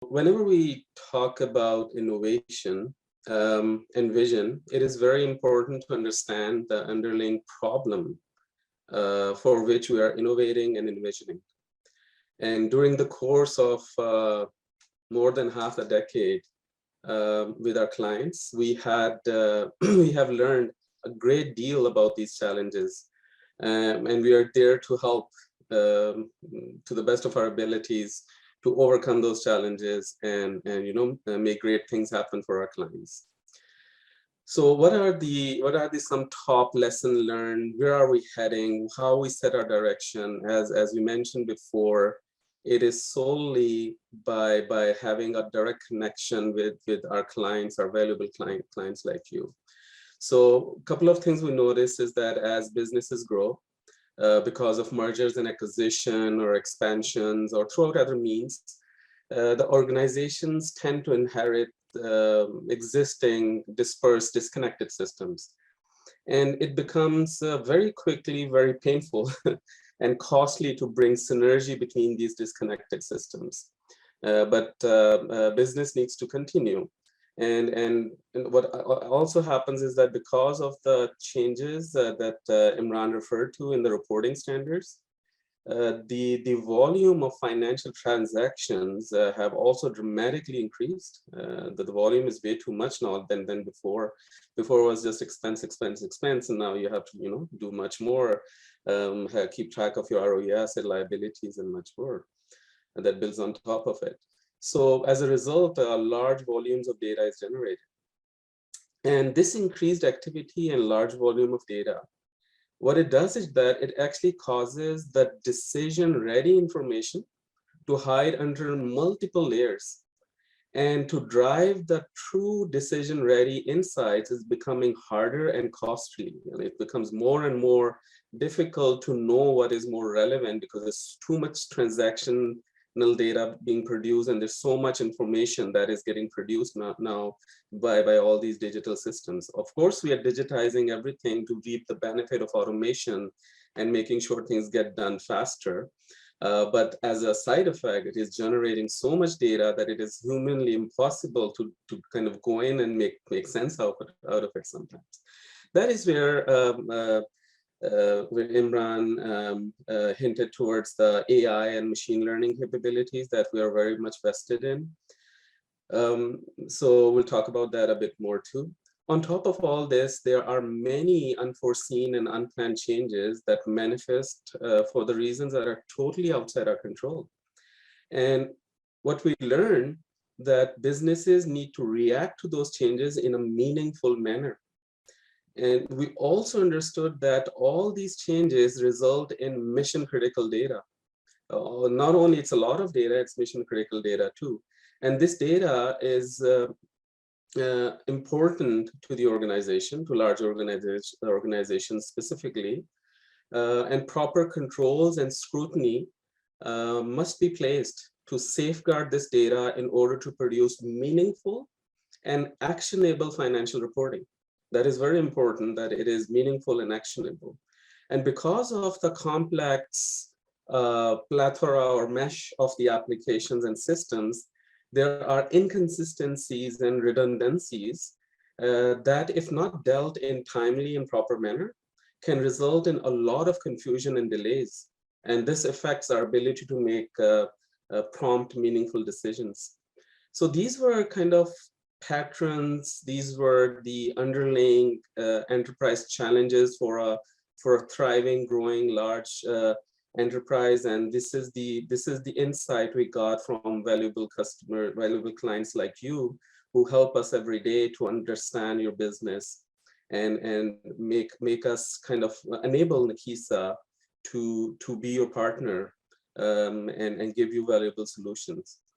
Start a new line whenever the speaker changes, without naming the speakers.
Whenever we talk about innovation and vision, it is very important to understand the underlying problem for which we are innovating and envisioning. And during the course of more than half a decade with our clients, we had we have learned a great deal about these challenges, and we are there to help to the best of our abilities to overcome those challenges and make great things happen for our clients. So what are the some top lesson learned? Where are we heading? How we set our direction? As we mentioned before, it is solely by having a direct connection with our clients, our valuable clients like you. So a couple of things we notice is that as businesses grow, because of mergers and acquisition or expansions or throughout other means, the organizations tend to inherit existing dispersed, disconnected systems. And it becomes very quickly very painful and costly to bring synergy between these disconnected systems. But business needs to continue. And what also happens is that because of the changes that Imran referred to in the reporting standards, the volume of financial transactions have also dramatically increased. The volume is way too much now than before. Before it was just expense, expense, expense, and now you have to do much more, keep track of your ROE, asset liabilities, and much more, and that builds on top of it. So as a result, large volumes of data is generated. And this increased activity and large volume of data, what it does is that it actually causes the decision-ready information to hide under multiple layers. And to drive the true decision-ready insights is becoming harder and costly. And it becomes more and more difficult to know what is more relevant because there's too much transactional data being produced, and there's so much information that is getting produced now by all these digital systems. Of course, we are digitizing everything to reap the benefit of automation and making sure things get done faster. But as a side effect, it is generating so much data that it is humanly impossible to kind of go in and make sense out of it sometimes. That is where Imran hinted towards the AI and machine learning capabilities that we are very much vested in. So we'll talk about that a bit more too. On top of all this, there are many unforeseen and unplanned changes that manifest for the reasons that are totally outside our control. And what we learn that businesses need to react to those changes in a meaningful manner. And we also understood that all these changes result in mission critical data. Not only it's a lot of data, it's mission critical data too. And this data is important to the organization, to large organizations specifically, and proper controls and scrutiny must be placed to safeguard this data in order to produce meaningful and actionable financial reporting. That is very important, that it is meaningful and actionable. And because of the complex plethora or mesh of the applications and systems, there are inconsistencies and redundancies that, if not dealt in timely and proper manner, can result in a lot of confusion and delays. And this affects our ability to make prompt, meaningful decisions. So these were kind of patterns. These were the underlying enterprise challenges for a thriving, growing, large enterprise. And this is the insight we got from valuable clients like you, who help us every day to understand your business and make us kind of enable Nakisa to be your partner and give you valuable solutions.